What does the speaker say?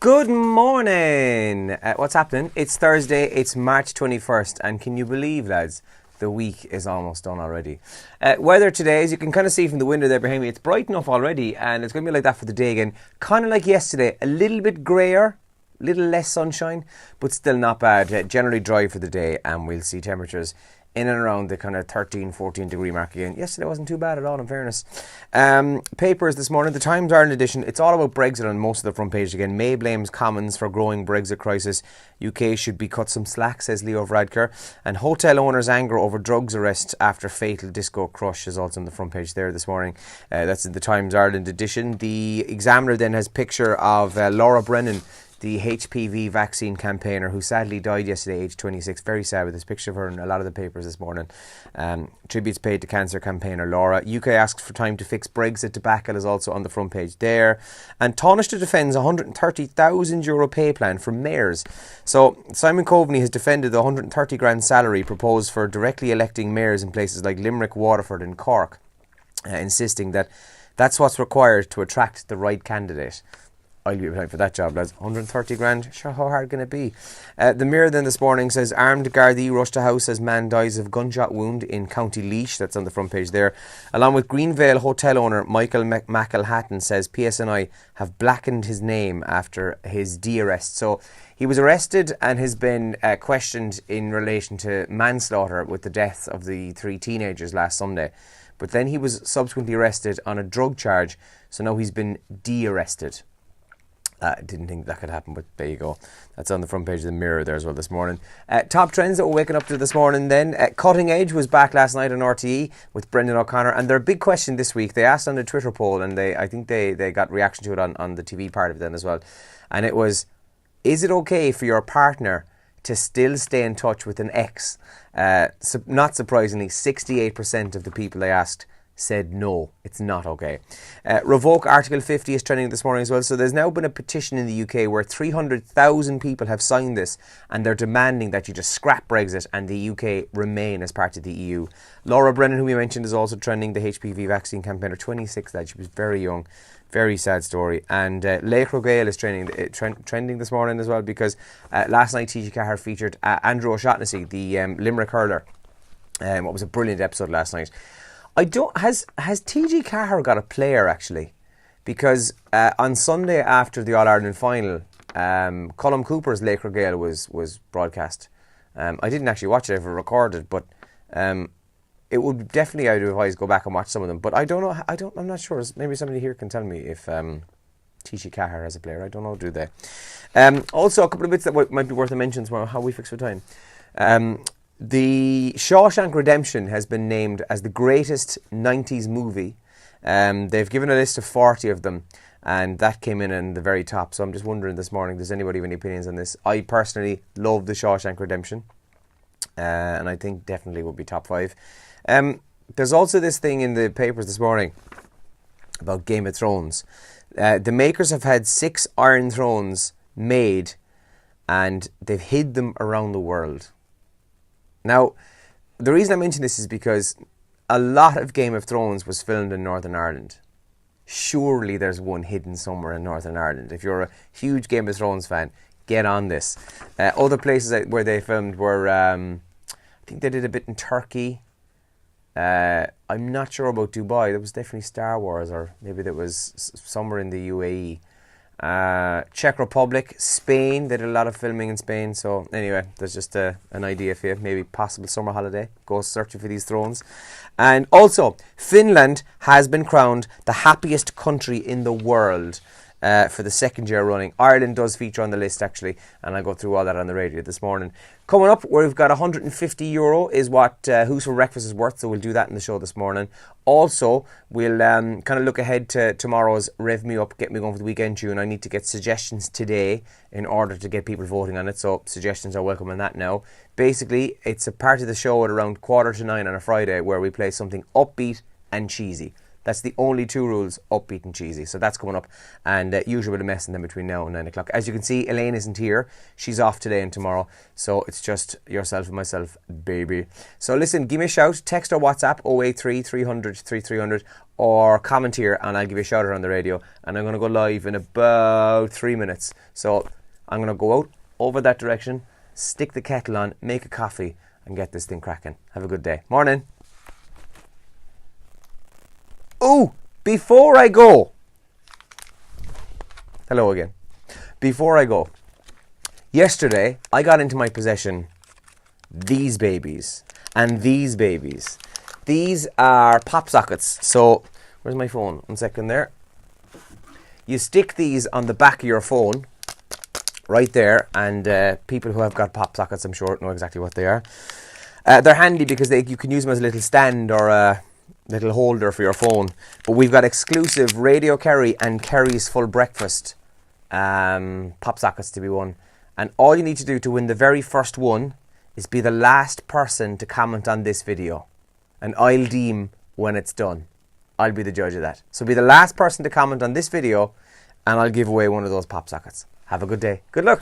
Good morning. What's happening? It's Thursday, it's March 21st, and can you believe, lads, the week is almost done already. Weather today, as you can kind of see from the window there behind me, it's bright enough already, and it's going to be like that for the day again. Kind of like yesterday, a little bit grayer, a little less sunshine, but still not bad. Generally dry for the day, and we'll see temperatures in and around the kind of 13, 14 degree mark again. Yesterday wasn't too bad at all, in fairness. Papers this morning, the Times Ireland edition, it's all about Brexit on most of the front page again. May blames Commons for growing Brexit crisis. UK should be cut some slack, says Leo Varadkar. And hotel owners' anger over drugs arrest after fatal disco crush is also on the front page there this morning. That's in the Times Ireland edition. The Examiner then has a picture of Laura Brennan, the HPV vaccine campaigner who sadly died yesterday, aged 26. Very sad, with this picture of her in a lot of the papers this morning. Tributes paid to cancer campaigner Laura. UK asks for time to fix Brexit debacle is also on the front page there. And Taoiseach defends a €130,000 pay plan for mayors. So Simon Coveney has defended the 130 grand salary proposed for directly electing mayors in places like Limerick, Waterford and Cork, insisting that that's what's required to attract the right candidate. I'll be applying for that job, lads. 130 grand, sure, how hard can it be? The Mirror then this morning says armed Gardaí rush to house as man dies of gunshot wound in County Laois. That's on the front page there. Along with Greenvale hotel owner Michael McElhatton says PSNI have blackened his name after his de-arrest. So he was arrested and has been questioned in relation to manslaughter with the death of the 3 teenagers last Sunday. But then he was subsequently arrested on a drug charge, so now he's been de-arrested. I didn't think that could happen, but there you go. That's on the front page of the Mirror there as well this morning. Top trends that we're waking up to this morning then. Cutting Edge was back last night on RTE with Brendan O'Connor, and their big question this week, they asked on a Twitter poll, and I think they got reaction to it on the TV part of it then as well. And it was, is it okay for your partner to still stay in touch with an ex? Not surprisingly, 68% of the people they asked said no, it's not okay. Revoke Article 50 is trending this morning as well. So there's now been a petition in the UK where 300,000 people have signed this, and they're demanding that you just scrap Brexit and the UK remain as part of the EU. Laura Brennan, who we mentioned, is also trending, the HPV vaccine campaigner, 26 lad, she was very young. Very sad story. And Laochra Gael is trending this morning as well, because last night TG Cahir featured Andrew O'Shaughnessy, the Limerick hurler. What was a brilliant episode last night. Has TG Cahir got a player actually? Because on Sunday after the All-Ireland final, Colm Cooper's Laochra Gael was broadcast. I didn't actually watch it, ever recorded, but it would definitely, I'd advise, go back and watch some of them. But I don't know, I'm not sure. Maybe somebody here can tell me if TG Cahir has a player. I don't know, do they? Also, a couple of bits that might be worth a mention tomorrow, how we fix for time. The Shawshank Redemption has been named as the greatest 90s movie. They've given a list of 40 of them, and that came in the very top. So I'm just wondering this morning, does anybody have any opinions on this? I personally love the Shawshank Redemption, and I think definitely would be top 5. There's also this thing in the papers this morning about Game of Thrones. The makers have had 6 Iron Thrones made, and they've hid them around the world. Now, the reason I mention this is because a lot of Game of Thrones was filmed in Northern Ireland. Surely there's one hidden somewhere in Northern Ireland. If you're a huge Game of Thrones fan, get on this. Other places where they filmed were, I think they did a bit in Turkey. I'm not sure about Dubai. There was definitely Star Wars, or maybe there was somewhere in the UAE. Czech Republic, Spain, they did a lot of filming in Spain. So anyway, there's just an idea for you, maybe possible summer holiday, go searching for these thrones. And also, Finland has been crowned the happiest country in the world for the 2nd year running. Ireland does feature on the list actually, and I'll go through all that on the radio this morning. Coming up, we've got €150 is what Who's for Breakfast is worth, so we'll do that in the show this morning. Also, we'll kind of look ahead to tomorrow's Rev Me Up, Get Me Going for the Weekend tune. I need to get suggestions today in order to get people voting on it, so suggestions are welcome on that now. Basically, it's a part of the show at around 8:45 on a Friday where we play something upbeat and cheesy. That's the only 2 rules, upbeat and cheesy. So that's coming up, and usually with a mess in them between now and 9 o'clock. As you can see, Elaine isn't here. She's off today and tomorrow, so it's just yourself and myself, baby. So listen, give me a shout, text or WhatsApp 083 300 3300, or comment here and I'll give you a shout out on the radio. And I'm going to go live in about 3 minutes. So I'm going to go out over that direction, stick the kettle on, make a coffee, and get this thing cracking. Have a good day. Morning. Oh, before I go. Hello again. Before I go. Yesterday, I got into my possession these babies and these babies. These are pop sockets. So, where's my phone? 1 second there. You stick these on the back of your phone, right there, and people who have got pop sockets, I'm sure, know exactly what they are. They're handy because you can use them as a little stand or a little holder for your phone. But we've got exclusive Radio Kerry and Kerry's Full Breakfast pop sockets to be won. And all you need to do to win the very first one is be the last person to comment on this video. And I'll deem when it's done. I'll be the judge of that. So be the last person to comment on this video and I'll give away one of those pop sockets. Have a good day. Good luck.